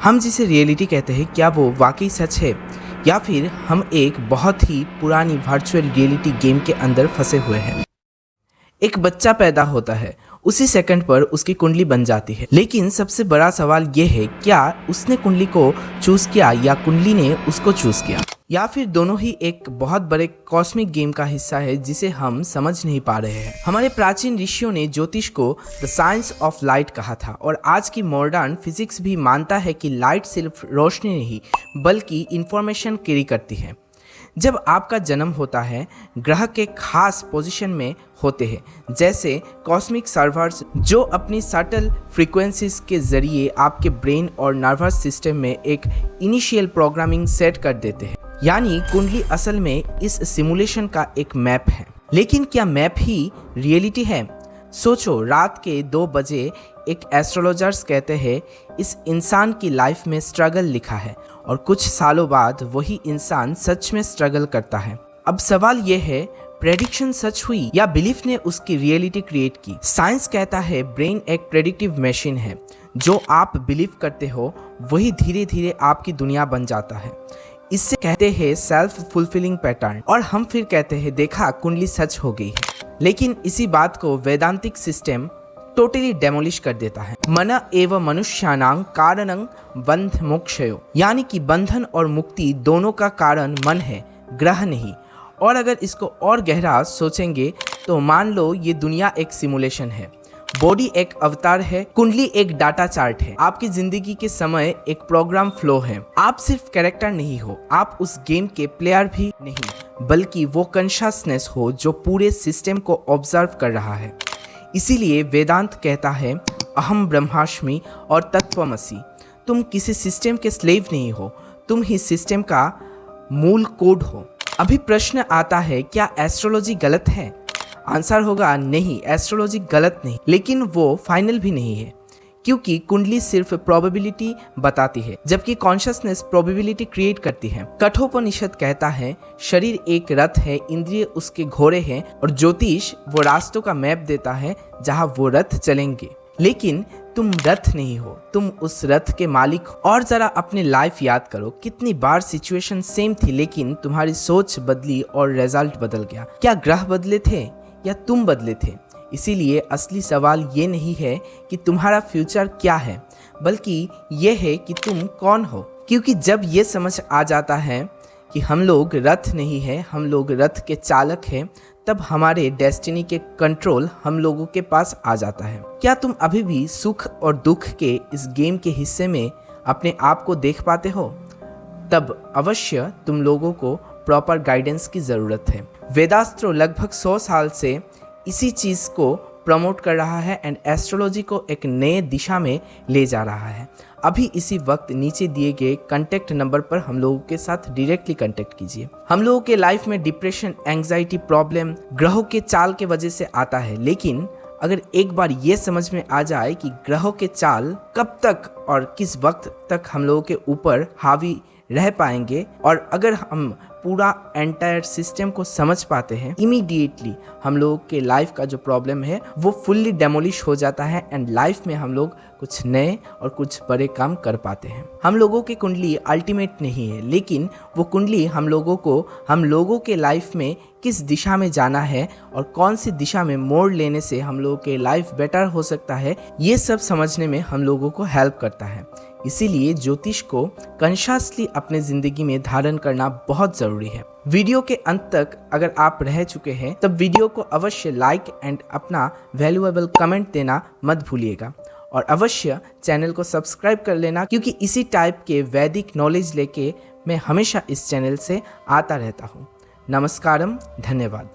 हम जिसे रियलिटी कहते हैं, क्या वो वाकई सच है या फिर हम एक बहुत ही पुरानी वर्चुअल रियलिटी गेम के अंदर फंसे हुए हैं। एक बच्चा पैदा होता है, उसी सेकंड पर उसकी कुंडली बन जाती है। लेकिन सबसे बड़ा सवाल यह है, क्या उसने कुंडली को चूज किया या कुंडली ने उसको चूज किया, या फिर दोनों ही एक बहुत बड़े कॉस्मिक गेम का हिस्सा है जिसे हम समझ नहीं पा रहे हैं। हमारे प्राचीन ऋषियों ने ज्योतिष को द साइंस ऑफ लाइट कहा था और आज की मॉडर्न फिजिक्स भी मानता है कि लाइट सिर्फ रोशनी नहीं बल्कि इंफॉर्मेशन कैरी करती है। जब आपका जन्म होता है, ग्रह के खास पोजीशन में होते हैं, जैसे कॉस्मिक सर्वर्स जो अपनी सटल फ्रीक्वेंसीज के जरिए आपके ब्रेन और नर्वस सिस्टम में एक इनिशियल प्रोग्रामिंग सेट कर देते हैं। यानी कुंडली असल में इस सिमुलेशन का एक मैप है। लेकिन क्या मैप ही रियलिटी है? सोचो, रात के 2 बजे एक एस्ट्रोलॉजर्स कहते हैं इस इंसान की लाइफ में स्ट्रगल लिखा है और कुछ सालों बाद वही इंसान सच में स्ट्रगल करता है। अब सवाल यह है, प्रेडिक्शन सच हुई या बिलीफ ने उसकी रियलिटी क्रिएट की? साइंस कहता है ब्रेन एक प्रेडिक्टिव मशीन है। जो आप बिलीव करते हो वही धीरे धीरे आपकी दुनिया बन जाता है। इससे कहते हैं सेल्फ फुलफिलिंग पैटर्न। और हम फिर कहते हैं देखा, कुंडली सच हो गई है। लेकिन इसी बात को वैदांतिक सिस्टम टोटली डेमोलिश कर देता है। मन एव मनुष्यानां कारणं बंध मोक्षयो, यानी कि बंधन और मुक्ति दोनों का कारण मन है, ग्रह नहीं। और अगर इसको और गहरा सोचेंगे तो मान लो ये दुनिया एक सिमुलेशन है, बॉडी एक अवतार है, कुंडली एक डाटा चार्ट है, आपकी जिंदगी के समय एक प्रोग्राम फ्लो है। आप सिर्फ कैरेक्टर नहीं हो, आप उस गेम के प्लेयर भी नहीं बल्कि वो कॉन्शियसनेस हो जो पूरे सिस्टम को ऑब्जर्व कर रहा है। इसीलिए वेदांत कहता है अहम ब्रह्मास्मि और तत्वमसि। तुम किसी सिस्टम के स्लेव नहीं हो, तुम ही सिस्टम का मूल कोड हो। अभी प्रश्न आता है, क्या एस्ट्रोलॉजी गलत है? आंसर होगा नहीं, एस्ट्रोलॉजी गलत नहीं, लेकिन वो फाइनल भी नहीं है, क्योंकि कुंडली सिर्फ प्रोबेबिलिटी बताती है जबकि कॉन्शियसनेस प्रोबेबिलिटी क्रिएट करती है। कठोपनिषद कहता है शरीर एक रथ है, इंद्रिय उसके घोड़े हैं और ज्योतिष वो रास्तों का मैप देता है जहां वो रथ चलेंगे। लेकिन तुम रथ नहीं हो, तुम उस रथ के मालिक हो। और जरा अपनी लाइफ याद करो, कितनी बार सिचुएशन सेम थी लेकिन तुम्हारी सोच बदली और रिजल्ट बदल गया। क्या ग्रह बदले थे या तुम बदले थे? इसीलिए असली सवाल ये नहीं है कि तुम्हारा फ्यूचर क्या है, बल्कि ये है कि तुम कौन हो। क्योंकि जब ये समझ आ जाता है कि हम लोग रथ नहीं है, हम लोग रथ के चालक हैं, तब हमारे डेस्टिनी के कंट्रोल हम लोगों के पास आ जाता है। क्या तुम अभी भी सुख और दुख के इस गेम के हिस्से में अपने आप को देख पाते हो? तब अवश्य तुम लोगों को प्रॉपर गाइडेंस की ज़रूरत है। वेदास्त्रो लगभग 100 साल से इसी चीज़ को प्रमोट कर रहा है एंड एस्ट्रोलॉजी को एक नए दिशा में ले जा रहा है। अभी इसी वक्त नीचे दिए गए कांटेक्ट नंबर पर हम लोगों के साथ डायरेक्टली कांटेक्ट कीजिए। हम लोगों के लाइफ में डिप्रेशन, एंग्जाइटी प्रॉब्लम ग्रहों के चाल के वजह से आता है। लेकिन अगर एक बार ये समझ में आ जाए कि ग्रहों के चाल कब तक और किस वक्त तक हम लोगों के ऊपर हावी रह पाएंगे, और अगर हम पूरा एंटायर सिस्टम को समझ पाते हैं, इमीडिएटली हम लोगों के लाइफ का जो प्रॉब्लम है वो फुल्ली डेमोलिश हो जाता है एंड लाइफ में हम लोग कुछ नए और कुछ बड़े काम कर पाते हैं। हम लोगों की कुंडली अल्टीमेट नहीं है, लेकिन वो कुंडली हम लोगों के लाइफ में किस दिशा में जाना है और कौन सी दिशा में मोड़ लेने से हम लोगों के लाइफ बेटर हो सकता है, ये सब समझने में हम लोगों को हेल्प करता है। इसीलिए ज्योतिष को कॉन्शियसली अपने जिंदगी में धारण करना बहुत जरूरी है। वीडियो के अंत तक अगर आप रह चुके हैं तब वीडियो को अवश्य लाइक एंड अपना वैल्यूएबल कमेंट देना मत भूलिएगा और अवश्य चैनल को सब्सक्राइब कर लेना, क्योंकि इसी टाइप के वैदिक नॉलेज लेके मैं हमेशा इस चैनल से आता रहता हूँ। नमस्कारम, धन्यवाद।